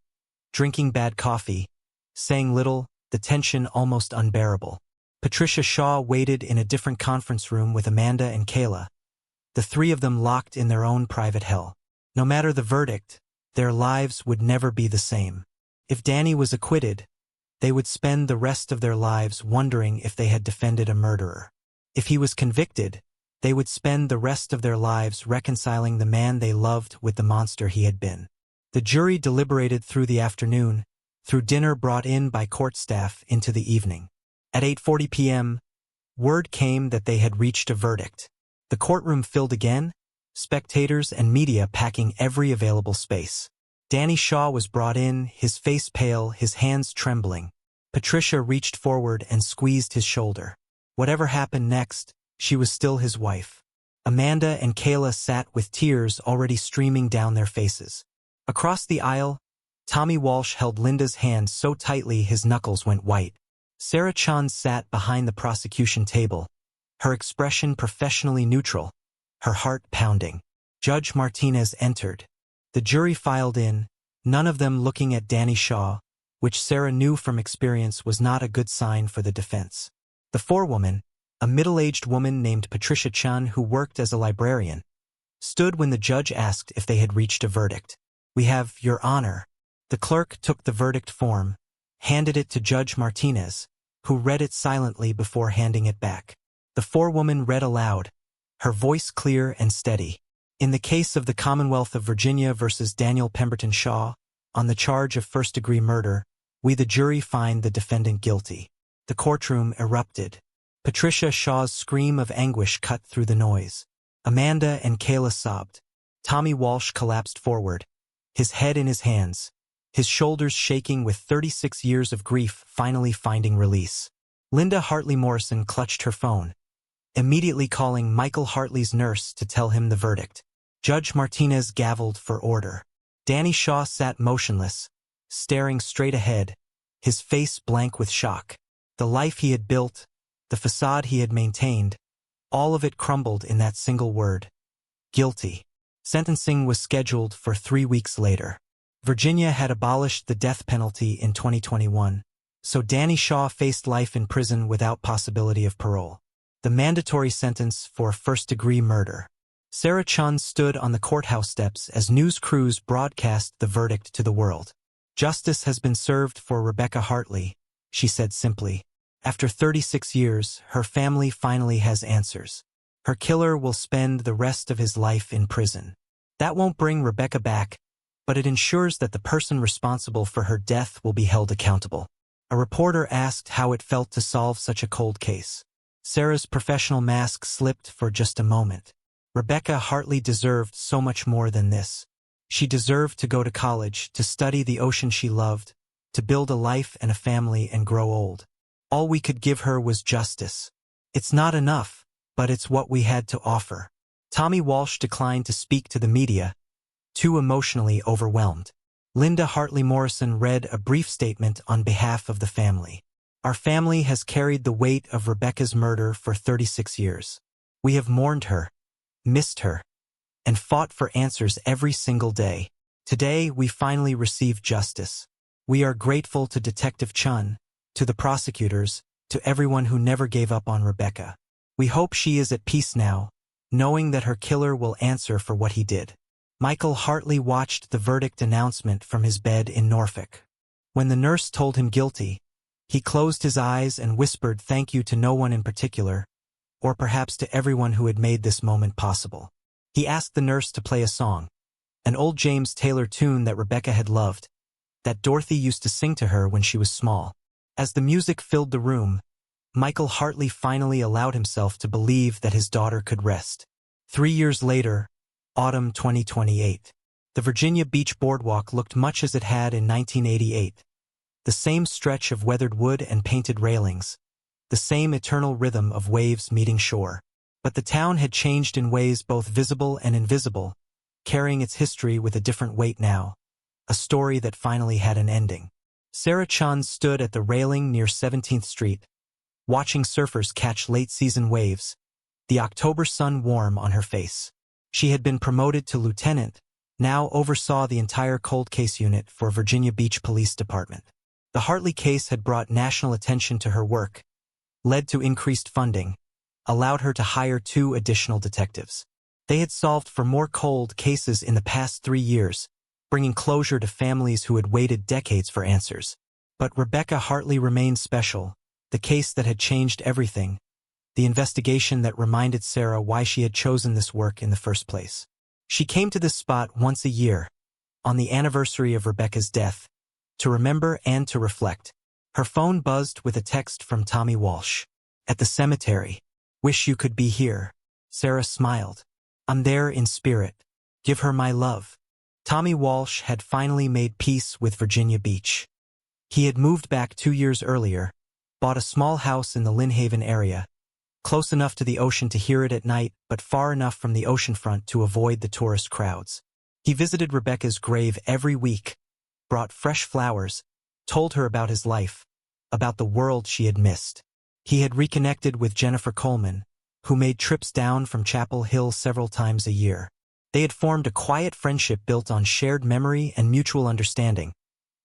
Speaker 1: drinking bad coffee, saying little, the tension almost unbearable. Patricia Shaw waited in a different conference room with Amanda and Kayla, the three of them locked in their own private hell. No matter the verdict, their lives would never be the same. If Danny was acquitted, they would spend the rest of their lives wondering if they had defended a murderer. If he was convicted, they would spend the rest of their lives reconciling the man they loved with the monster he had been. The jury deliberated through the afternoon, through dinner brought in by court staff into the evening. At 8:40 p.m., word came that they had reached a verdict. The courtroom filled again, spectators and media packing every available space. Danny Shaw was brought in, his face pale, his hands trembling. Patricia reached forward and squeezed his shoulder. Whatever happened next, she was still his wife. Amanda and Kayla sat with tears already streaming down their faces. Across the aisle, Tommy Walsh held Linda's hand so tightly his knuckles went white. Sarah Chun sat behind the prosecution table, her expression professionally neutral, her heart pounding. Judge Martinez entered. The jury filed in, none of them looking at Danny Shaw, which Sarah knew from experience was not a good sign for the defense. The forewoman, a middle-aged woman named Patricia Chun who worked as a librarian, stood when the judge asked if they had reached a verdict. "We have, Your Honor." The clerk took the verdict form, handed it to Judge Martinez, who read it silently before handing it back. The forewoman read aloud, her voice clear and steady. "In the case of the Commonwealth of Virginia versus Daniel Pemberton Shaw, on the charge of first-degree murder, we the jury find the defendant guilty." The courtroom erupted. Patricia Shaw's scream of anguish cut through the noise. Amanda and Kayla sobbed. Tommy Walsh collapsed forward, his head in his hands, his shoulders shaking with 36 years of grief finally finding release. Linda Hartley Morrison clutched her phone, immediately calling Michael Hartley's nurse to tell him the verdict. Judge Martinez gavelled for order. Danny Shaw sat motionless, staring straight ahead, his face blank with shock. The life he had built, the facade he had maintained, all of it crumbled in that single word. Guilty. Sentencing was scheduled for 3 weeks later. Virginia had abolished the death penalty in 2021, so Danny Shaw faced life in prison without possibility of parole. The mandatory sentence for first-degree murder. Sarah Chun stood on the courthouse steps as news crews broadcast the verdict to the world. "Justice has been served for Rebecca Hartley," she said simply. After 36 years, her family finally has answers. Her killer will spend the rest of his life in prison. That won't bring Rebecca back, but it ensures that the person responsible for her death will be held accountable. A reporter asked how it felt to solve such a cold case. Sarah's professional mask slipped for just a moment. Rebecca Hartley deserved so much more than this. She deserved to go to college, to study the ocean she loved, to build a life and a family and grow old. All we could give her was justice. It's not enough, but it's what we had to offer. Tommy Walsh declined to speak to the media, too emotionally overwhelmed. Linda Hartley Morrison read a brief statement on behalf of the family. "Our family has carried the weight of Rebecca's murder for 36 years. We have mourned her, missed her, and fought for answers every single day. Today, we finally received justice. We are grateful to Detective Chun, to the prosecutors, to everyone who never gave up on Rebecca. We hope she is at peace now, knowing that her killer will answer for what he did." Michael Hartley watched the verdict announcement from his bed in Norfolk. When the nurse told him guilty, he closed his eyes and whispered thank you to no one in particular, or perhaps to everyone who had made this moment possible. He asked the nurse to play a song, an old James Taylor tune that Rebecca had loved, that Dorothy used to sing to her when she was small. As the music filled the room, Michael Hartley finally allowed himself to believe that his daughter could rest. 3 years later, autumn 2028. The Virginia Beach boardwalk looked much as it had in 1988. The same stretch of weathered wood and painted railings. The same eternal rhythm of waves meeting shore. But the town had changed in ways both visible and invisible, carrying its history with a different weight now. A story that finally had an ending. Sarah Chun stood at the railing near 17th Street, watching surfers catch late-season waves, the October sun warm on her face. She had been promoted to lieutenant, now oversaw the entire cold case unit for Virginia Beach Police Department. The Hartley case had brought national attention to her work, led to increased funding, allowed her to hire 2 additional detectives. They had solved for more cold cases in the past 3 years, bringing closure to families who had waited decades for answers. But Rebecca Hartley remained special, the case that had changed everything, the investigation that reminded Sarah why she had chosen this work in the first place. She came to this spot once a year, on the anniversary of Rebecca's death, to remember and to reflect. Her phone buzzed with a text from Tommy Walsh. At the cemetery. Wish you could be here. Sarah smiled. I'm there in spirit. Give her my love. Tommy Walsh had finally made peace with Virginia Beach. He had moved back 2 years earlier, bought a small house in the Lynn Haven area, close enough to the ocean to hear it at night, but far enough from the oceanfront to avoid the tourist crowds. He visited Rebecca's grave every week, brought fresh flowers, told her about his life, about the world she had missed. He had reconnected with Jennifer Coleman, who made trips down from Chapel Hill several times a year. They had formed a quiet friendship built on shared memory and mutual understanding.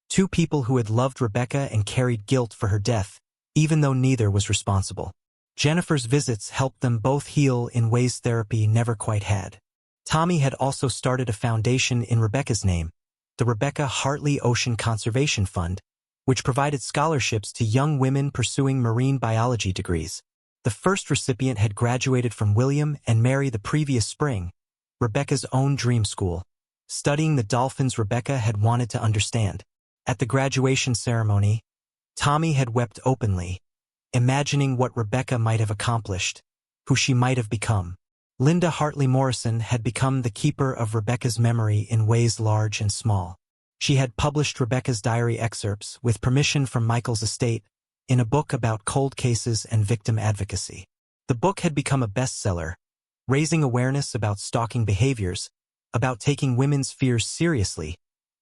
Speaker 1: 2 people who had loved Rebecca and carried guilt for her death, even though neither was responsible. Jennifer's visits helped them both heal in ways therapy never quite had. Tommy had also started a foundation in Rebecca's name, the Rebecca Hartley Ocean Conservation Fund, which provided scholarships to young women pursuing marine biology degrees. The first recipient had graduated from William and Mary the previous spring, Rebecca's own dream school, studying the dolphins Rebecca had wanted to understand. At the graduation ceremony, Tommy had wept openly, imagining what Rebecca might have accomplished, who she might have become. Linda Hartley Morrison had become the keeper of Rebecca's memory in ways large and small. She had published Rebecca's diary excerpts, with permission from Michael's estate, in a book about cold cases and victim advocacy. The book had become a bestseller, raising awareness about stalking behaviors, about taking women's fears seriously,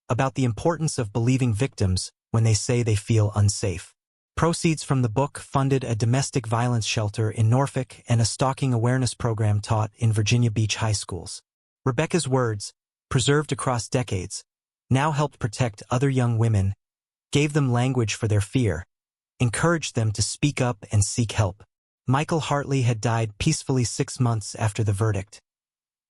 Speaker 1: about the importance of believing victims when they say they feel unsafe. Proceeds from the book funded a domestic violence shelter in Norfolk and a stalking awareness program taught in Virginia Beach high schools. Rebecca's words, preserved across decades, now helped protect other young women, gave them language for their fear, encouraged them to speak up and seek help. Michael Hartley had died peacefully 6 months after the verdict.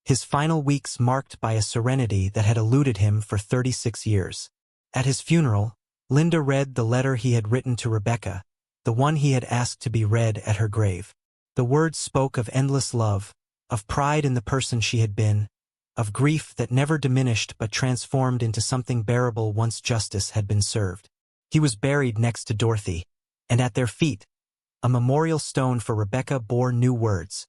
Speaker 1: His final weeks marked by a serenity that had eluded him for 36 years. At his funeral, Linda read the letter he had written to Rebecca, the one he had asked to be read at her grave. The words spoke of endless love, of pride in the person she had been, of grief that never diminished but transformed into something bearable once justice had been served. He was buried next to Dorothy, and at their feet, a memorial stone for Rebecca bore new words.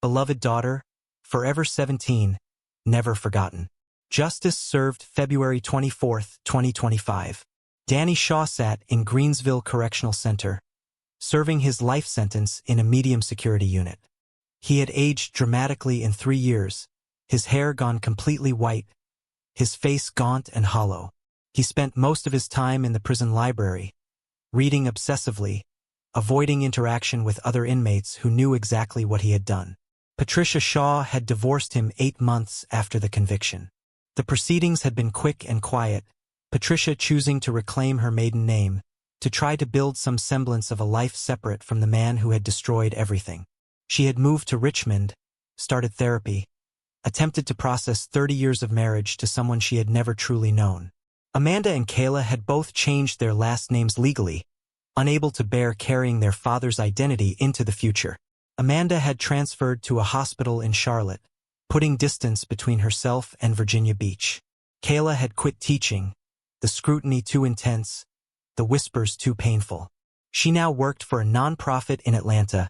Speaker 1: Beloved daughter, forever 17, never forgotten. Justice served February 24, 2025. Danny Shaw sat in Greensville Correctional Center, serving his life sentence in a medium security unit. He had aged dramatically in 3 years, his hair gone completely white, his face gaunt and hollow. He spent most of his time in the prison library, reading obsessively, avoiding interaction with other inmates who knew exactly what he had done. Patricia Shaw had divorced him 8 months after the conviction. The proceedings had been quick and quiet, Patricia choosing to reclaim her maiden name, to try to build some semblance of a life separate from the man who had destroyed everything. She had moved to Richmond, started therapy, attempted to process 30 years of marriage to someone she had never truly known. Amanda and Kayla had both changed their last names legally, unable to bear carrying their father's identity into the future. Amanda had transferred to a hospital in Charlotte, putting distance between herself and Virginia Beach. Kayla had quit teaching, the scrutiny too intense, the whispers too painful. She now worked for a nonprofit in Atlanta,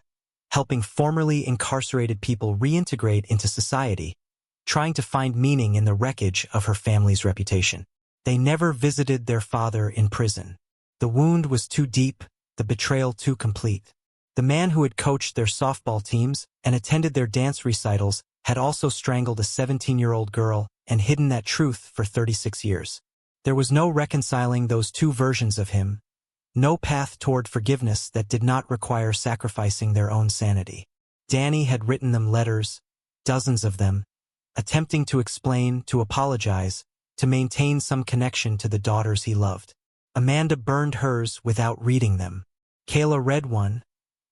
Speaker 1: helping formerly incarcerated people reintegrate into society, trying to find meaning in the wreckage of her family's reputation. They never visited their father in prison. The wound was too deep, the betrayal too complete. The man who had coached their softball teams and attended their dance recitals had also strangled a 17-year-old girl and hidden that truth for 36 years. There was no reconciling those two versions of him, no path toward forgiveness that did not require sacrificing their own sanity. Danny had written them letters, dozens of them, attempting to explain, to apologize, to maintain some connection to the daughters he loved. Amanda burned hers without reading them. Kayla read one,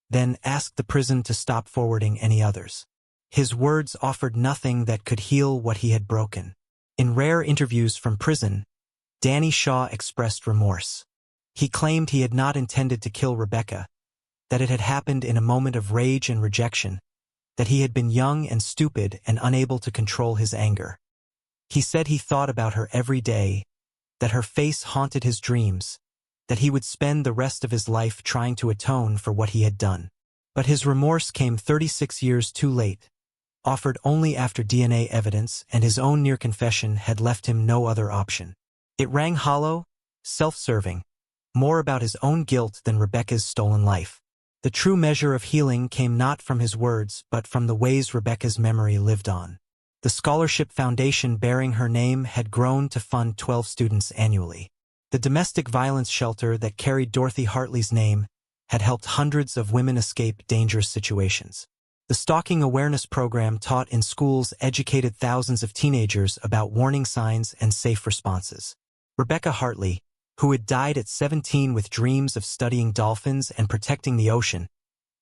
Speaker 1: then asked the prison to stop forwarding any others. His words offered nothing that could heal what he had broken. In rare interviews from prison, Danny Shaw expressed remorse. He claimed he had not intended to kill Rebecca, that it had happened in a moment of rage and rejection, that he had been young and stupid and unable to control his anger. He said he thought about her every day, that her face haunted his dreams, that he would spend the rest of his life trying to atone for what he had done. But his remorse came 36 years too late, offered only after DNA evidence, and his own near confession had left him no other option. It rang hollow, self-serving, more about his own guilt than Rebecca's stolen life. The true measure of healing came not from his words but from the ways Rebecca's memory lived on. The scholarship foundation bearing her name had grown to fund 12 students annually. The domestic violence shelter that carried Dorothy Hartley's name had helped hundreds of women escape dangerous situations. The stalking awareness program taught in schools educated thousands of teenagers about warning signs and safe responses. Rebecca Hartley, who had died at 17 with dreams of studying dolphins and protecting the ocean,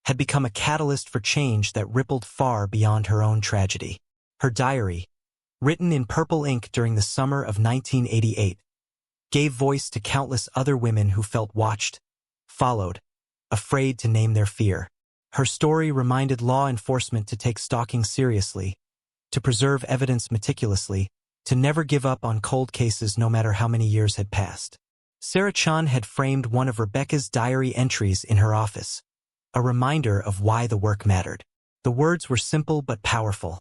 Speaker 1: had become a catalyst for change that rippled far beyond her own tragedy. Her diary, written in purple ink during the summer of 1988, gave voice to countless other women who felt watched, followed, afraid to name their fear. Her story reminded law enforcement to take stalking seriously, to preserve evidence meticulously, to never give up on cold cases no matter how many years had passed. Sarah Chun had framed one of Rebecca's diary entries in her office, a reminder of why the work mattered. The words were simple but powerful.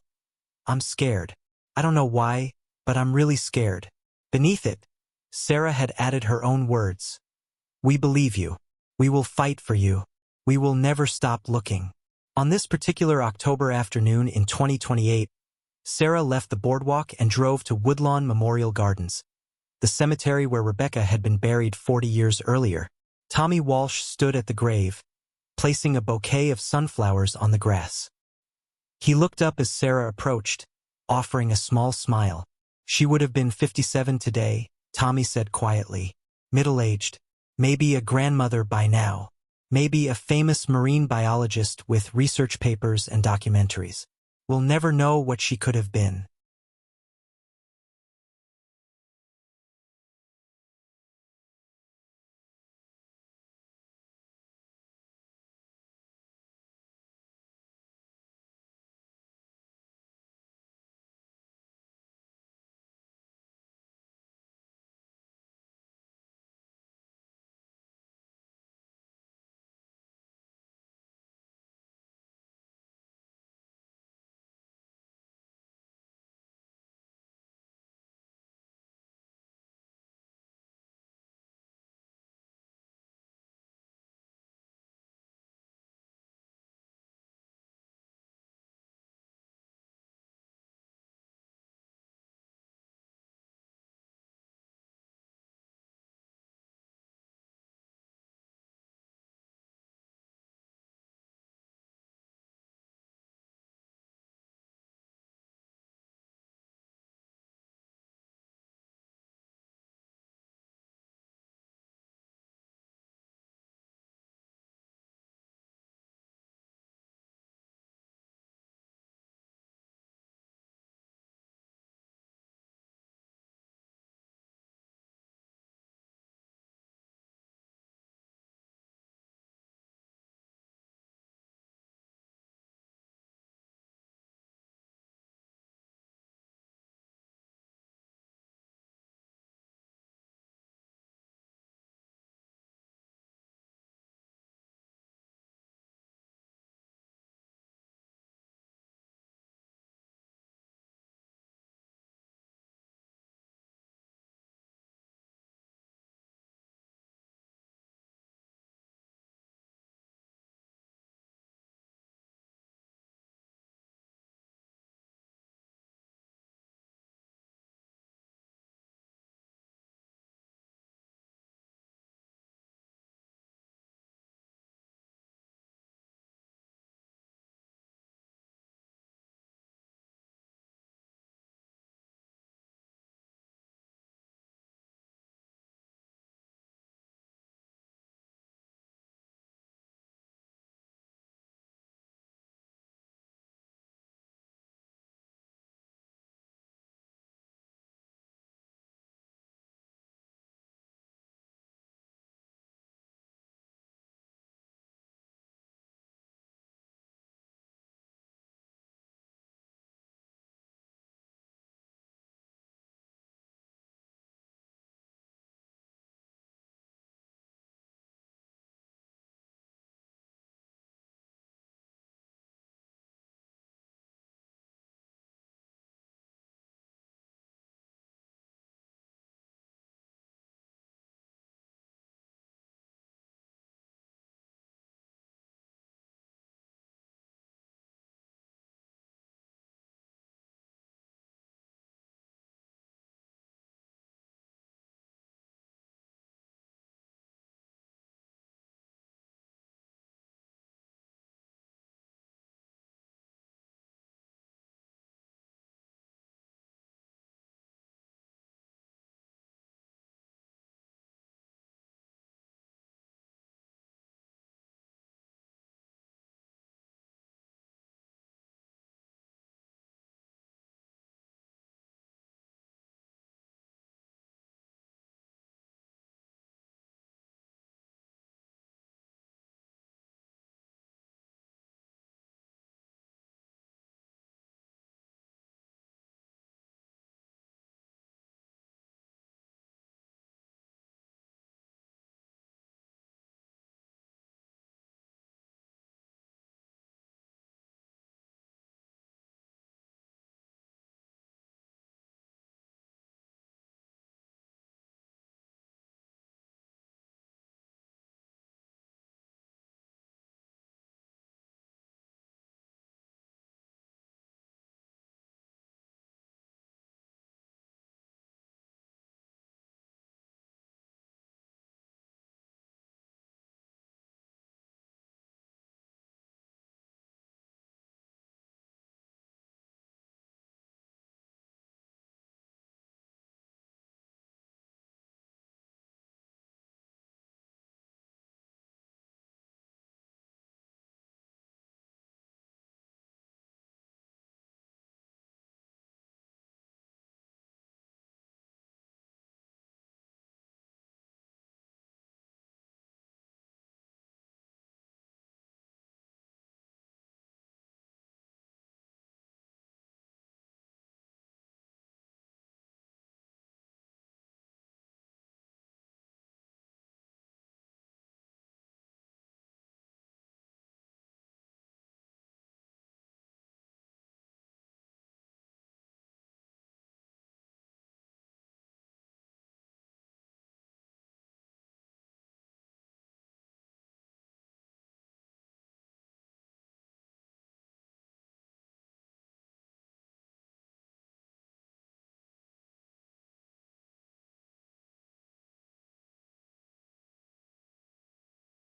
Speaker 1: "I'm scared. I don't know why, but I'm really scared." Beneath it, Sarah had added her own words. "We believe you. We will fight for you. We will never stop looking." On this particular October afternoon in 2028, Sarah left the boardwalk and drove to Woodlawn Memorial Gardens, the cemetery where Rebecca had been buried 40 years earlier. Tommy Walsh stood at the grave, placing a bouquet of sunflowers on the grass. He looked up as Sarah approached, offering a small smile. "She would have been 57 today," Tommy said quietly. "Middle-aged, maybe a grandmother by now, maybe a famous marine biologist with research papers and documentaries. We'll never know what she could have been."